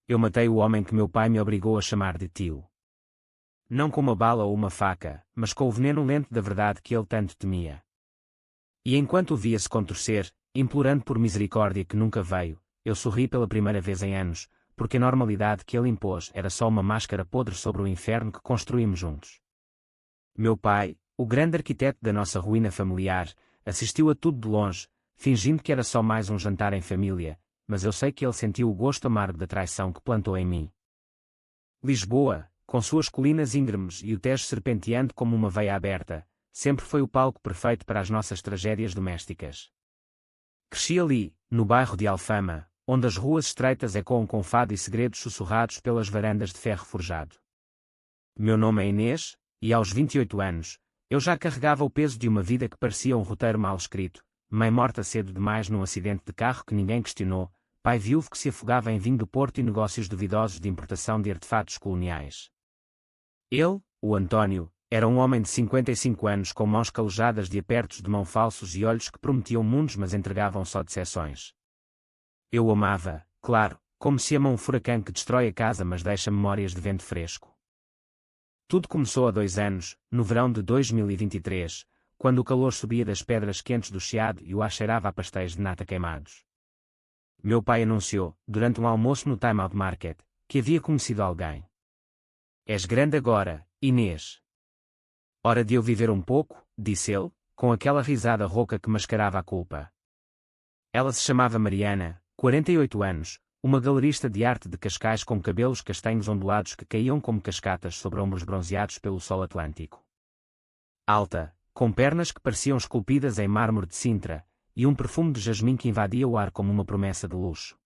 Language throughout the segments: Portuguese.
Eu matei o homem que meu pai me obrigou a chamar de tio. Não com uma bala ou uma faca, mas com o veneno lento da verdade que ele tanto temia. E enquanto o via se contorcer, implorando por misericórdia que nunca veio, eu sorri pela primeira vez em anos, porque a normalidade que ele impôs era só uma máscara podre sobre o inferno que construímos juntos. Meu pai, o grande arquiteto da nossa ruína familiar, assistiu a tudo de longe, fingindo que era só mais um jantar em família, mas eu sei que ele sentiu o gosto amargo da traição que plantou em mim. Lisboa, com suas colinas íngremes e o Tejo serpenteando como uma veia aberta, sempre foi o palco perfeito para as nossas tragédias domésticas. Cresci ali, no bairro de Alfama, onde as ruas estreitas ecoam com fado e segredos sussurrados pelas varandas de ferro forjado. Meu nome é Inês, e aos 28 anos, eu já carregava o peso de uma vida que parecia um roteiro mal escrito, mãe morta cedo demais num acidente de carro que ninguém questionou, pai viúvo que se afogava em vinho do Porto e negócios duvidosos de importação de artefatos coloniais. Ele, o António, era um homem de 55 anos com mãos calejadas de apertos de mão falsos e olhos que prometiam mundos mas entregavam só decepções. Eu o amava, claro, como se ama um furacão que destrói a casa mas deixa memórias de vento fresco. Tudo começou há 2 anos, no verão de 2023, quando o calor subia das pedras quentes do Chiado e o ar cheirava a pastéis de nata queimados. Meu pai anunciou, durante um almoço no Time Out Market, que havia conhecido alguém. És grande agora, Inês. Hora de eu viver um pouco, disse ele, com aquela risada rouca que mascarava a culpa. Ela se chamava Mariana, 48 anos, uma galerista de arte de Cascais com cabelos castanhos ondulados que caíam como cascatas sobre ombros bronzeados pelo sol atlântico. Alta, com pernas que pareciam esculpidas em mármore de Sintra, e um perfume de jasmim que invadia o ar como uma promessa de luxo.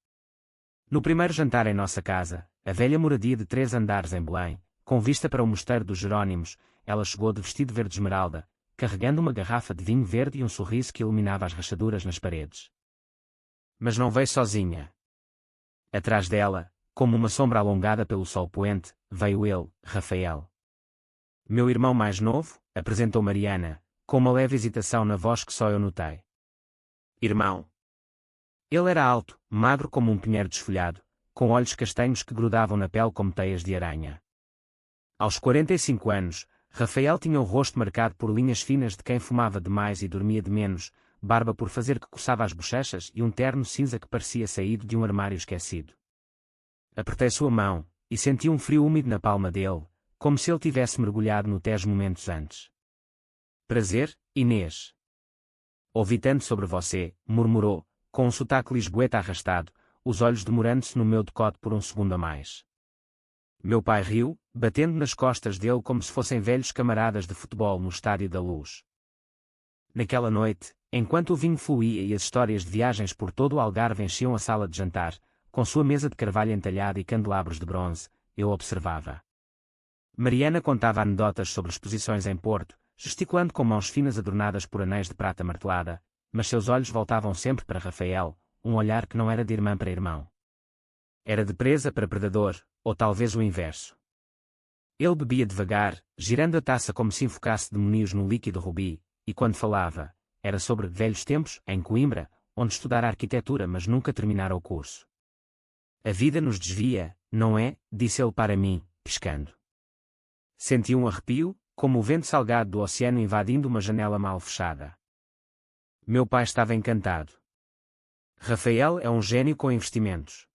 No primeiro jantar em nossa casa, a velha moradia de 3 andares em Belém, com vista para o mosteiro dos Jerónimos, ela chegou de vestido verde esmeralda, carregando uma garrafa de vinho verde e um sorriso que iluminava as rachaduras nas paredes. Mas não veio sozinha. Atrás dela, como uma sombra alongada pelo sol poente, veio ele, Rafael. Meu irmão mais novo, apresentou Mariana, com uma leve hesitação na voz que só eu notei. Irmão. Ele era alto, magro como um pinheiro desfolhado, com olhos castanhos que grudavam na pele como teias de aranha. Aos 45 anos, Rafael tinha o rosto marcado por linhas finas de quem fumava demais e dormia de menos, barba por fazer que coçava as bochechas e um terno cinza que parecia saído de um armário esquecido. Apertei sua mão, e senti um frio úmido na palma dele, como se ele tivesse mergulhado no Tejo momentos antes. Prazer, Inês. Ouvi tanto sobre você, murmurou, com um sotaque lisboeta arrastado, os olhos demorando-se no meu decote por um segundo a mais. Meu pai riu, batendo nas costas dele como se fossem velhos camaradas de futebol no Estádio da Luz. Naquela noite, enquanto o vinho fluía e as histórias de viagens por todo o Algarve enchiam a sala de jantar, com sua mesa de carvalho entalhada e candelabros de bronze, eu observava. Mariana contava anedotas sobre exposições em Porto, gesticulando com mãos finas adornadas por anéis de prata martelada, mas seus olhos voltavam sempre para Rafael, um olhar que não era de irmã para irmão. Era de presa para predador, ou talvez o inverso. Ele bebia devagar, girando a taça como se enfocasse demónios no líquido rubi, e quando falava, era sobre velhos tempos, em Coimbra, onde estudara arquitetura mas nunca terminara o curso. A vida nos desvia, não é? Disse ele para mim, piscando. Senti um arrepio, como o vento salgado do oceano invadindo uma janela mal fechada. Meu pai estava encantado. Rafael é um gênio com investimentos.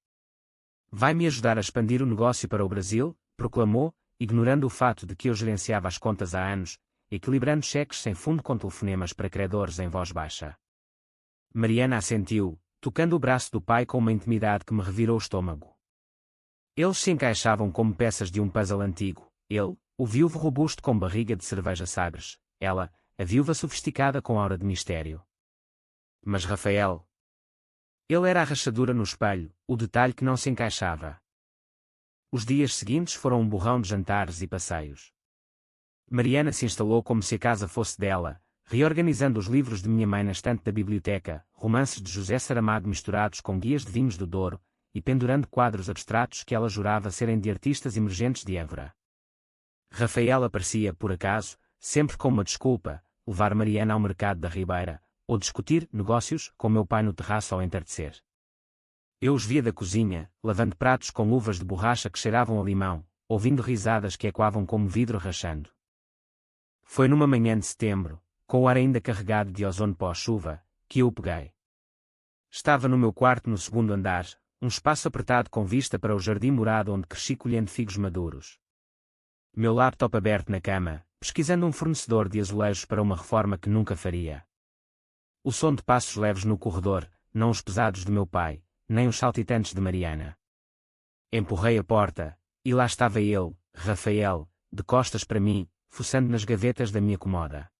Vai-me ajudar a expandir o negócio para o Brasil, proclamou, ignorando o fato de que eu gerenciava as contas há anos, equilibrando cheques sem fundo com telefonemas para credores em voz baixa. Mariana assentiu, tocando o braço do pai com uma intimidade que me revirou o estômago. Eles se encaixavam como peças de um puzzle antigo, ele, o viúvo robusto com barriga de cerveja Sagres, ela, a viúva sofisticada com aura de mistério. Mas Rafael... Ele era a rachadura no espelho, o detalhe que não se encaixava. Os dias seguintes foram um borrão de jantares e passeios. Mariana se instalou como se a casa fosse dela, reorganizando os livros de minha mãe na estante da biblioteca, romances de José Saramago misturados com guias de vinhos do Douro, e pendurando quadros abstratos que ela jurava serem de artistas emergentes de Évora. Rafael aparecia, por acaso, sempre com uma desculpa, levar Mariana ao mercado da Ribeira, ou discutir negócios com meu pai no terraço ao entardecer. Eu os via da cozinha, lavando pratos com luvas de borracha que cheiravam a limão, ouvindo risadas que ecoavam como vidro rachando. Foi numa manhã de setembro, com o ar ainda carregado de ozônio pós-chuva, que eu o peguei. Estava no meu quarto no segundo andar, um espaço apertado com vista para o jardim morado onde cresci colhendo figos maduros. Meu laptop aberto na cama, pesquisando um fornecedor de azulejos para uma reforma que nunca faria. O som de passos leves no corredor, não os pesados de meu pai, nem os saltitantes de Mariana. Empurrei a porta, e lá estava ele, Rafael, de costas para mim, fuçando nas gavetas da minha comoda.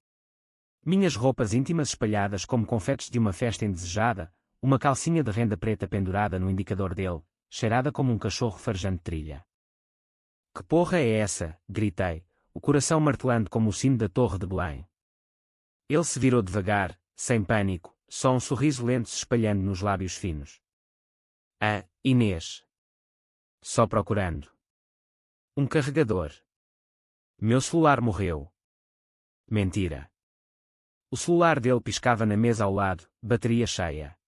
Minhas roupas íntimas espalhadas como confetes de uma festa indesejada, uma calcinha de renda preta pendurada no indicador dele, cheirada como um cachorro farejante trilha. Que porra é essa? Gritei, o coração martelando como o sino da Torre de Belém. Ele se virou devagar, sem pânico, só um sorriso lento se espalhando nos lábios finos. Ah, Inês. Só procurando. Um carregador. Meu celular morreu. Mentira. O celular dele piscava na mesa ao lado, bateria cheia.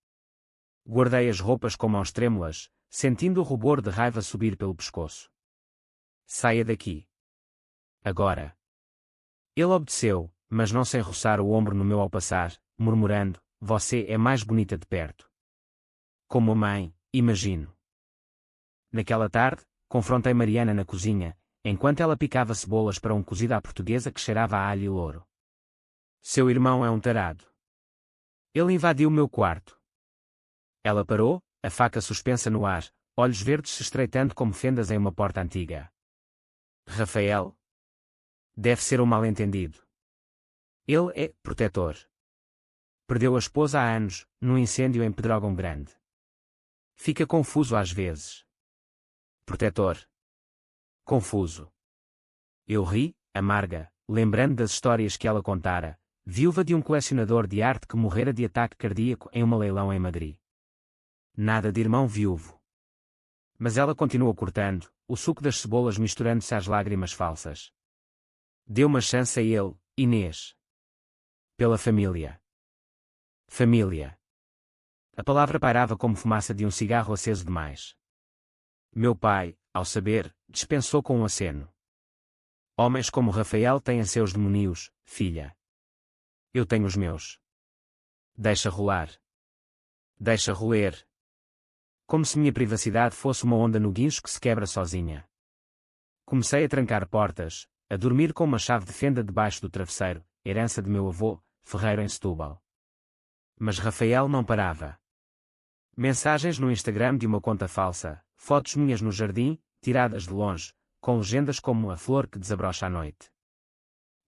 Guardei as roupas com mãos trêmulas, sentindo o rubor de raiva subir pelo pescoço. Saia daqui. Agora. Ele obedeceu, mas não sem roçar o ombro no meu ao passar, murmurando, você é mais bonita de perto. Como a mãe, imagino. Naquela tarde, confrontei Mariana na cozinha, enquanto ela picava cebolas para um cozido à portuguesa que cheirava a alho e louro. Seu irmão é um tarado. Ele invadiu meu quarto. Ela parou, a faca suspensa no ar, olhos verdes se estreitando como fendas em uma porta antiga. Rafael? Deve ser um mal-entendido. Ele é protetor. Perdeu a esposa há anos, num incêndio em Pedrógão Grande. Fica confuso às vezes. Protetor. Confuso. Eu ri, amarga, lembrando das histórias que ela contara, viúva de um colecionador de arte que morrera de ataque cardíaco em uma leilão em Madrid. Nada de irmão viúvo. Mas ela continuou cortando, o suco das cebolas misturando-se às lágrimas falsas. Deu uma chance a ele, Inês. Pela família. Família. A palavra pairava como fumaça de um cigarro aceso demais. Meu pai, ao saber, dispensou com um aceno. Homens como Rafael têm seus demónios, filha. Eu tenho os meus. Deixa rolar. Deixa roer. Como se minha privacidade fosse uma onda no guincho que se quebra sozinha. Comecei a trancar portas, a dormir com uma chave de fenda debaixo do travesseiro, herança de meu avô, ferreiro em Setúbal. Mas Rafael não parava. Mensagens no Instagram de uma conta falsa, fotos minhas no jardim, tiradas de longe, com legendas como a flor que desabrocha à noite.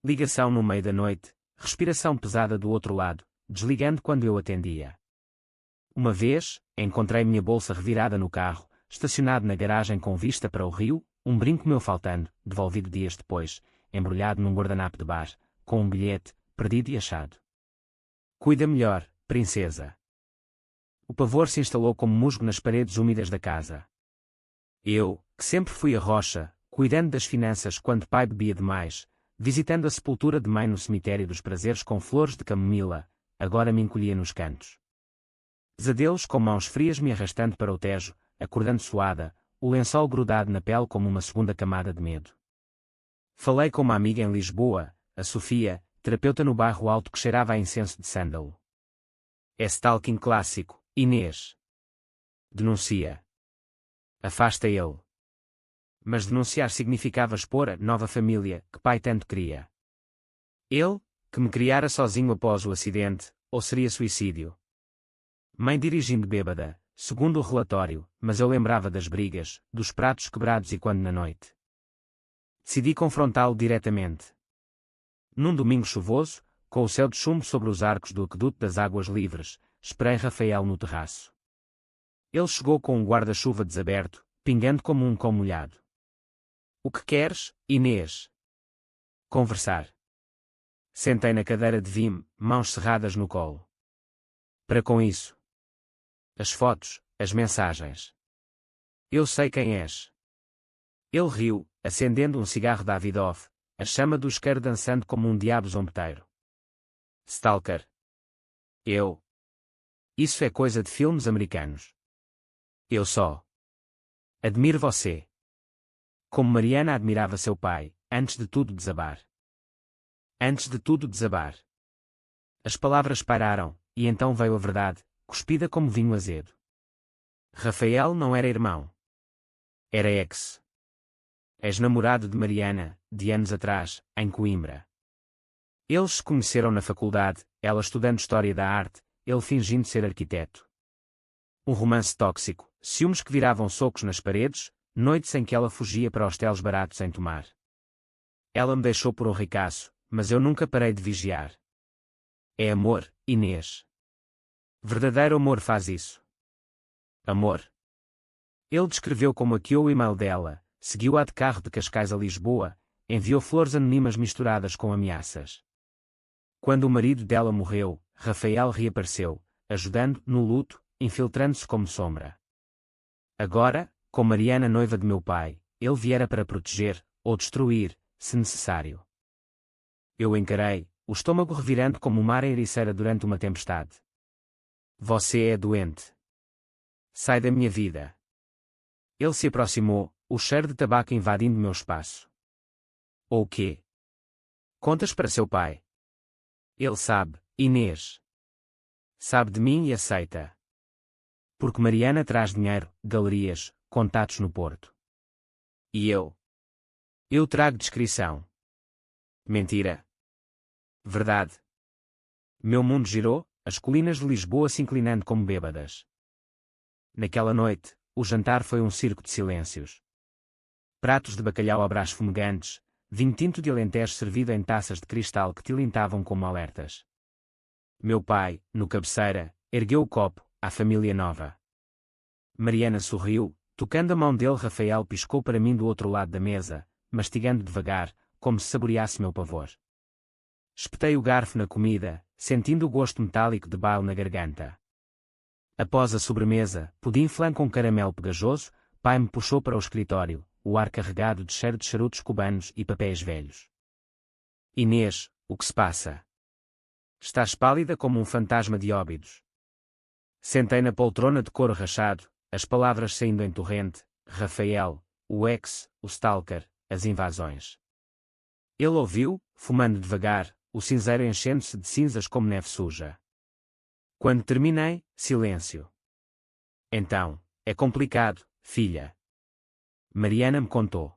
Ligação no meio da noite, respiração pesada do outro lado, desligando quando eu atendia. Uma vez, encontrei minha bolsa revirada no carro, estacionado na garagem com vista para o rio, um brinco meu faltando, devolvido dias depois, embrulhado num guardanapo de bar, com um bilhete, perdido e achado. Cuida melhor, princesa. O pavor se instalou como musgo nas paredes úmidas da casa. Eu, que sempre fui a rocha, cuidando das finanças quando pai bebia demais, visitando a sepultura de mãe no cemitério dos prazeres com flores de camomila, agora me encolhia nos cantos. Pesadelos com mãos frias me arrastando para o Tejo, acordando suada, o lençol grudado na pele como uma segunda camada de medo. Falei com uma amiga em Lisboa, a Sofia, terapeuta no bairro alto que cheirava a incenso de sândalo. É stalking clássico, Inês. Denuncia. Afasta ele. Mas denunciar significava expor a nova família que pai tanto queria. Ele, que me criara sozinho após o acidente, ou seria suicídio? Mãe dirigindo bêbada, segundo o relatório, mas eu lembrava das brigas, dos pratos quebrados e quando na noite. Decidi confrontá-lo diretamente. Num domingo chuvoso, com o céu de chumbo sobre os arcos do aqueduto das águas livres, esperei Rafael no terraço. Ele chegou com um guarda-chuva desaberto, pingando como um cão molhado. O que queres, Inês? Conversar. Sentei na cadeira de vime, mãos cerradas no colo. Para com isso. As fotos, as mensagens. Eu sei quem és. Ele riu, acendendo um cigarro Davidoff, a chama do isqueiro dançando como um diabo zombeteiro. Stalker. Eu. Isso é coisa de filmes americanos. Eu só admiro você. Como Mariana admirava seu pai, antes de tudo desabar. Antes de tudo desabar. As palavras pararam, e então veio a verdade, cuspida como vinho azedo. Rafael não era irmão. Era ex-namorado de Mariana, de anos atrás, em Coimbra. Eles se conheceram na faculdade, ela estudando História da Arte, ele fingindo ser arquiteto. Um romance tóxico, ciúmes que viravam socos nas paredes, noites em que ela fugia para hotéis baratos em Tomar. Ela me deixou por um ricaço, mas eu nunca parei de vigiar. É amor, Inês. Verdadeiro amor faz isso. Amor. Ele descreveu como hackeou o e-mail dela, seguiu-a de carro de Cascais a Lisboa, enviou flores anônimas misturadas com ameaças. Quando o marido dela morreu, Rafael reapareceu, ajudando no luto, infiltrando-se como sombra. Agora, com Mariana noiva de meu pai, ele viera para proteger, ou destruir, se necessário. Eu encarei, o estômago revirando como uma ericeira durante uma tempestade. Você é doente. Sai da minha vida. Ele se aproximou, o cheiro de tabaco invadindo meu espaço. Ou quê? Contas para seu pai. Ele sabe, Inês. Sabe de mim e aceita. Porque Mariana traz dinheiro, galerias, contatos no Porto. E eu? Eu trago descrição. Mentira. Verdade. Meu mundo girou, as colinas de Lisboa se inclinando como bêbadas. Naquela noite, o jantar foi um circo de silêncios. Pratos de bacalhau à brás fumegantes, vinho tinto de Alentejo servido em taças de cristal que tilintavam como alertas. Meu pai, no cabeceira, ergueu o copo, à família nova. Mariana sorriu, tocando a mão dele. Rafael piscou para mim do outro lado da mesa, mastigando devagar, como se saboreasse meu pavor. Espetei o garfo na comida, sentindo o gosto metálico de bile na garganta. Após a sobremesa, pudim flan com caramelo pegajoso, pai me puxou para o escritório, o ar carregado de cheiro de charutos cubanos e papéis velhos. Inês, o que se passa? Estás pálida como um fantasma de Óbidos. Sentei na poltrona de couro rachado, as palavras saindo em torrente, Rafael, o stalker, as invasões. Ele ouviu, fumando devagar, o cinzeiro enchendo-se de cinzas como neve suja. Quando terminei, silêncio. Então, é complicado, filha. Mariana me contou.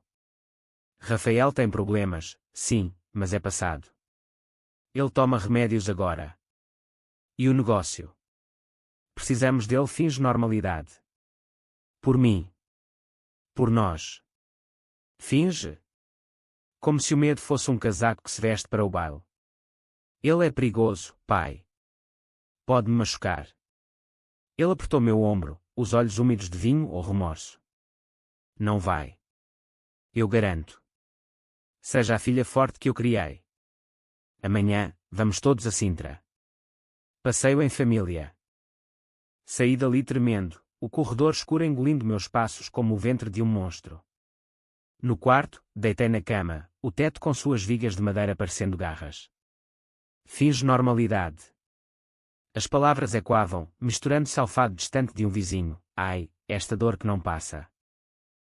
Rafael tem problemas, sim, mas é passado. Ele toma remédios agora. E o negócio? Precisamos dele. Finge normalidade. Por mim. Por nós. Finge. Como se o medo fosse um casaco que se veste para o baile. Ele é perigoso, pai. Pode-me machucar. Ele apertou meu ombro, os olhos úmidos de vinho ou remorso. Não vai. Eu garanto. Seja a filha forte que eu criei. Amanhã, vamos todos a Sintra. Passeio em família. Saí dali tremendo, o corredor escuro engolindo meus passos como o ventre de um monstro. No quarto, deitei na cama, o teto com suas vigas de madeira parecendo garras. Finge normalidade. As palavras ecoavam, misturando-se ao fado distante de um vizinho. Ai, esta dor que não passa.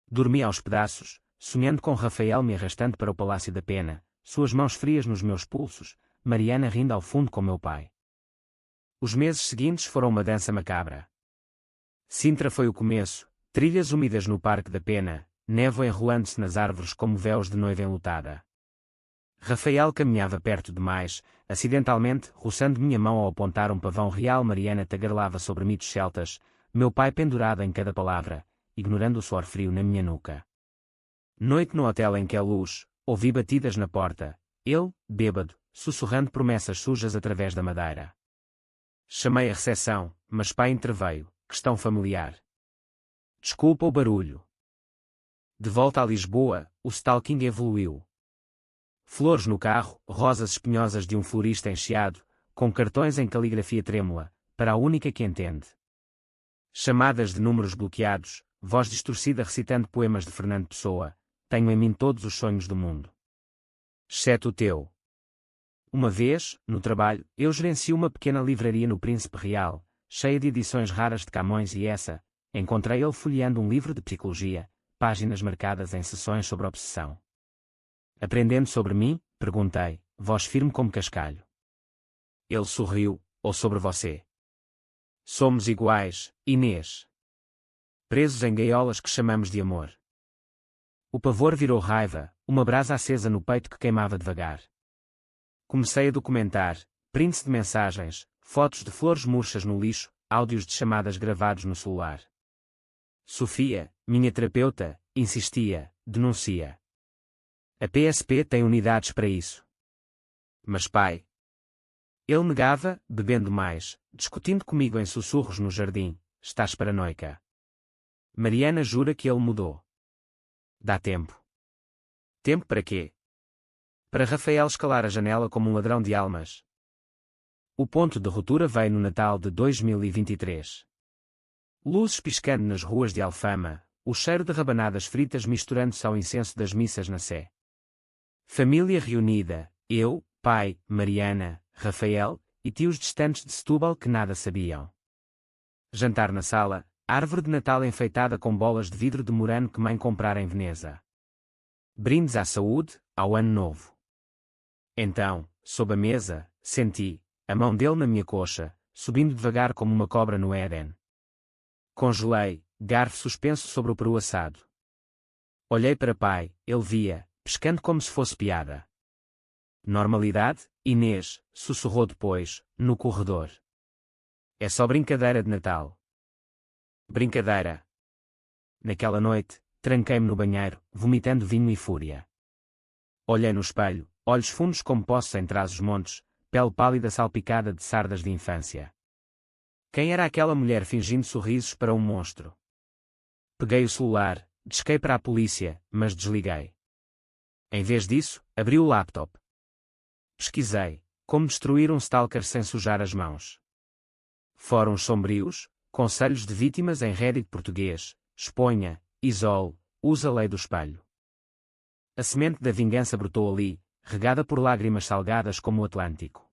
Dormi aos pedaços, sonhando com Rafael me arrastando para o Palácio da Pena, suas mãos frias nos meus pulsos, Mariana rindo ao fundo com meu pai. Os meses seguintes foram uma dança macabra. Sintra foi o começo, trilhas úmidas no Parque da Pena, névoa enrolando-se nas árvores como véus de noiva enlutada. Rafael caminhava perto demais, acidentalmente, roçando minha mão ao apontar um pavão real. Mariana tagarelava sobre mitos celtas, meu pai pendurado em cada palavra, ignorando o suor frio na minha nuca. Noite no hotel em que a luz, ouvi batidas na porta, ele, bêbado, sussurrando promessas sujas através da madeira. Chamei a recepção, mas pai interveio, questão familiar. Desculpa o barulho. De volta a Lisboa, o stalking evoluiu. Flores no carro, rosas espinhosas de um florista encheado, com cartões em caligrafia trêmula, para a única que entende. Chamadas de números bloqueados, voz distorcida recitando poemas de Fernando Pessoa, tenho em mim todos os sonhos do mundo. Exceto o teu. Uma vez, no trabalho, eu gerencio uma pequena livraria no Príncipe Real, cheia de edições raras de Camões e essa, encontrei-o folheando um livro de psicologia, páginas marcadas em sessões sobre obsessão. Aprendendo sobre mim, perguntei, voz firme como cascalho. Ele sorriu, ou sobre você. Somos iguais, Inês. Presos em gaiolas que chamamos de amor. O pavor virou raiva, uma brasa acesa no peito que queimava devagar. Comecei a documentar, prints de mensagens, fotos de flores murchas no lixo, áudios de chamadas gravados no celular. Sofia, minha terapeuta, insistia, denuncia. A PSP tem unidades para isso. Mas pai. Ele negava, bebendo mais, discutindo comigo em sussurros no jardim, estás paranoica. Mariana jura que ele mudou. Dá tempo. Tempo para quê? Para Rafael escalar a janela como um ladrão de almas. O ponto de ruptura veio no Natal de 2023. Luzes piscando nas ruas de Alfama, o cheiro de rabanadas fritas misturando-se ao incenso das missas na Sé. Família reunida, eu, pai, Mariana, Rafael, e tios distantes de Setúbal que nada sabiam. Jantar na sala, árvore de Natal enfeitada com bolas de vidro de Murano que mãe comprara em Veneza. Brindes à saúde, ao ano novo. Então, sob a mesa, senti a mão dele na minha coxa, subindo devagar como uma cobra no Éden. Congelei, garfo suspenso sobre o peru assado. Olhei para pai, ele via, pescando como se fosse piada. Normalidade, Inês, sussurrou depois, no corredor. É só brincadeira de Natal. Brincadeira. Naquela noite, tranquei-me no banheiro, vomitando vinho e fúria. Olhei no espelho, olhos fundos como poços em Trás-os-Montes, pele pálida salpicada de sardas de infância. Quem era aquela mulher fingindo sorrisos para um monstro? Peguei o celular, disquei para a polícia, mas desliguei. Em vez disso, abri o laptop. Pesquisei, como destruir um stalker sem sujar as mãos. Fóruns sombrios, conselhos de vítimas em Reddit português, exponha, isole, usa a lei do espelho. A semente da vingança brotou ali, regada por lágrimas salgadas como o Atlântico.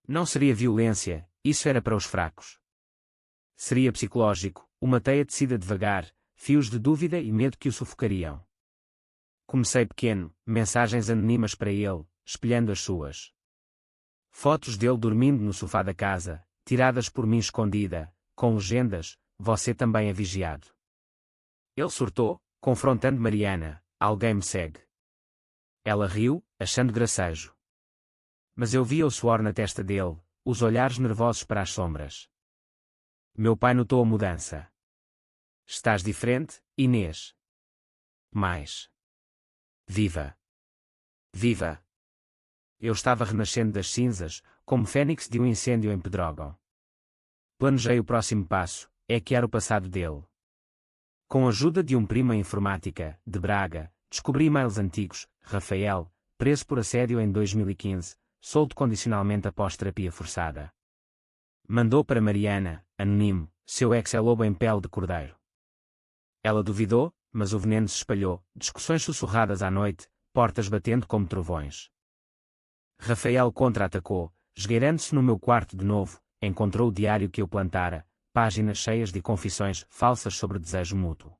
Não seria violência, isso era para os fracos. Seria psicológico, uma teia tecida devagar, fios de dúvida e medo que o sufocariam. Comecei pequeno, mensagens anônimas para ele, espelhando as suas. Fotos dele dormindo no sofá da casa, tiradas por mim escondida, com legendas, você também é vigiado. Ele surtou, confrontando Mariana, alguém me segue. Ela riu, achando gracejo. Mas eu via o suor na testa dele, os olhares nervosos para as sombras. Meu pai notou a mudança. Estás diferente, Inês. Mais. Viva. Viva. Eu estava renascendo das cinzas, como fênix de um incêndio em Pedrógão. Planejei o próximo passo, hackear o passado dele. Com a ajuda de um primo em informática, de Braga, descobri e-mails antigos, Rafael, preso por assédio em 2015, solto condicionalmente após terapia forçada. Mandou para Mariana, anônimo, seu ex é lobo em pele de cordeiro. Ela duvidou, mas o veneno se espalhou, discussões sussurradas à noite, portas batendo como trovões. Rafael contra-atacou, esgueirando-se no meu quarto de novo, encontrou o diário que eu plantara, páginas cheias de confissões falsas sobre desejo mútuo.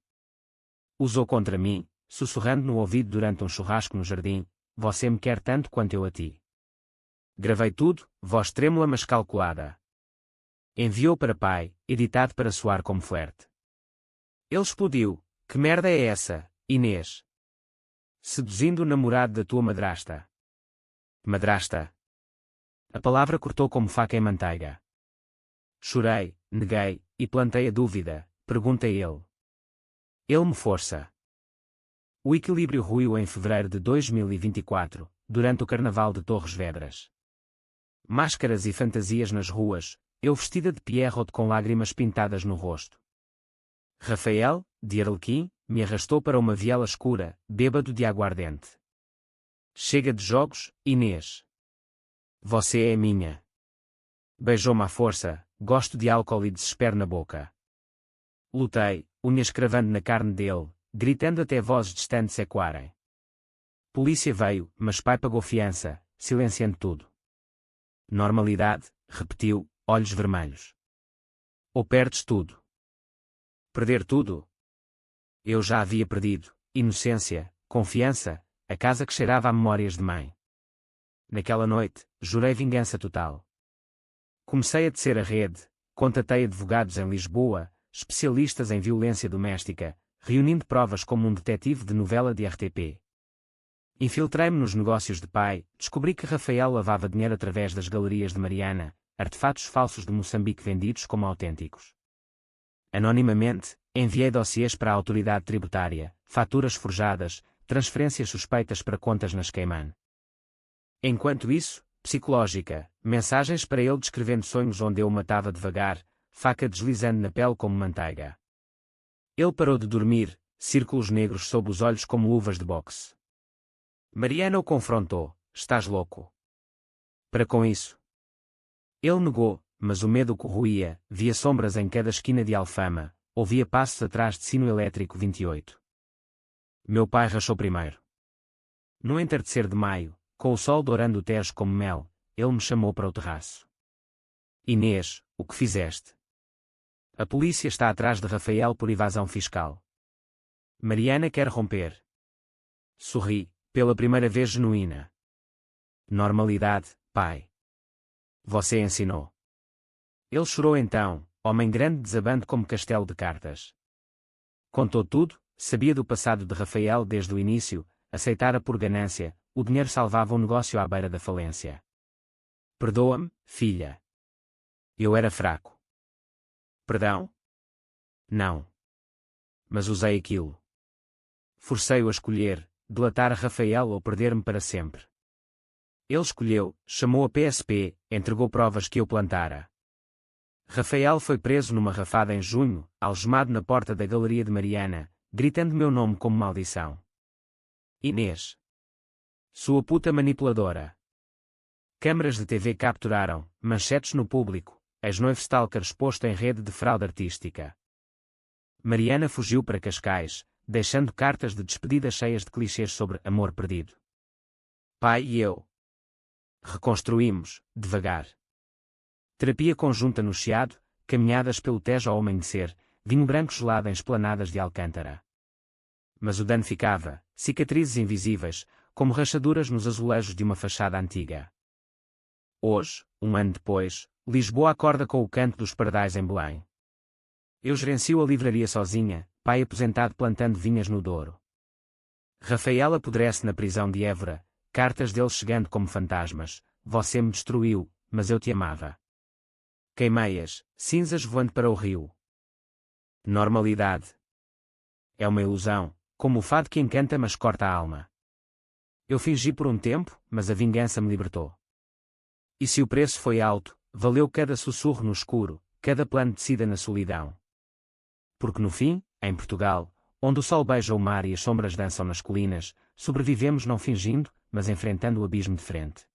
Usou contra mim, sussurrando no ouvido durante um churrasco no jardim, você me quer tanto quanto eu a ti. Gravei tudo, voz trêmula mas calculada. Enviou para pai, editado para soar como flerte. Ele explodiu, que merda é essa, Inês? Seduzindo o namorado da tua madrasta. Madrasta. A palavra cortou como faca em manteiga. Chorei, neguei, e plantei a dúvida, perguntei ele. Ele me força. O equilíbrio ruiu em fevereiro de 2024, durante o Carnaval de Torres Vedras. Máscaras e fantasias nas ruas, eu vestida de Pierrot com lágrimas pintadas no rosto. Rafael, de Arlequim, me arrastou para uma viela escura, bêbado de aguardente. Chega de jogos, Inês. Você é minha. Beijou-me à força, gosto de álcool e desespero na boca. Lutei, unhas cravando na carne dele, gritando até vozes distantes ecoarem. Polícia veio, mas pai pagou fiança, silenciando tudo. Normalidade, repetiu, olhos vermelhos. Ou perdes tudo. Perder tudo? Eu já havia perdido inocência, confiança, a casa que cheirava a memórias de mãe. Naquela noite, jurei vingança total. Comecei a tecer a rede, contatei advogados em Lisboa, especialistas em violência doméstica, reunindo provas como um detetive de novela de RTP. Infiltrei-me nos negócios de pai, descobri que Rafael lavava dinheiro através das galerias de Mariana, artefatos falsos de Moçambique vendidos como autênticos. Anonimamente, enviei dossiês para a autoridade tributária, faturas forjadas, transferências suspeitas para contas nas Cayman. Enquanto isso, psicológica, mensagens para ele descrevendo sonhos onde eu o matava devagar, faca deslizando na pele como manteiga. Ele parou de dormir, círculos negros sob os olhos como luvas de boxe. Mariana o confrontou: estás louco? Para com isso. Ele negou, mas o medo o corroía, via sombras em cada esquina de Alfama, ouvia passos atrás de sino elétrico 28. Meu pai rachou primeiro. No entardecer de maio, com o sol dourando o Tejo como mel, ele me chamou para o terraço. Inês, o que fizeste? A polícia está atrás de Rafael por evasão fiscal. Mariana quer romper. Sorri, pela primeira vez genuína. Normalidade, pai. Você ensinou. Ele chorou então, homem grande desabando como castelo de cartas. Contou tudo, sabia do passado de Rafael desde o início, aceitara por ganância, o dinheiro salvava um negócio à beira da falência. Perdoa-me, filha. Eu era fraco. Perdão? Não. Mas usei aquilo. Forcei-o a escolher, delatar a Rafael ou perder-me para sempre. Ele escolheu, chamou a PSP, entregou provas que eu plantara. Rafael foi preso numa rafada em junho, algemado na porta da galeria de Mariana, gritando meu nome como maldição. Inês. Sua puta manipuladora. Câmaras de TV capturaram, manchetes no público, ex-noivo stalker exposto em rede de fraude artística. Mariana fugiu para Cascais, deixando cartas de despedida cheias de clichês sobre amor perdido. Pai e eu. Reconstruímos, devagar. Terapia conjunta no Chiado, caminhadas pelo Tejo ao amanhecer, vinho branco gelado em esplanadas de Alcântara. Mas o dano ficava, cicatrizes invisíveis, como rachaduras nos azulejos de uma fachada antiga. Hoje, um ano depois, Lisboa acorda com o canto dos pardais em Belém. Eu gerencio a livraria sozinha, pai aposentado plantando vinhas no Douro. Rafael apodrece na prisão de Évora, cartas dele chegando como fantasmas: você me destruiu, mas eu te amava. Queimeias, cinzas voando para o rio. Normalidade. É uma ilusão, como o fado que encanta mas corta a alma. Eu fingi por um tempo, mas a vingança me libertou. E se o preço foi alto, valeu cada sussurro no escuro, cada plano de sida na solidão. Porque no fim, em Portugal, onde o sol beija o mar e as sombras dançam nas colinas, sobrevivemos não fingindo, mas enfrentando o abismo de frente.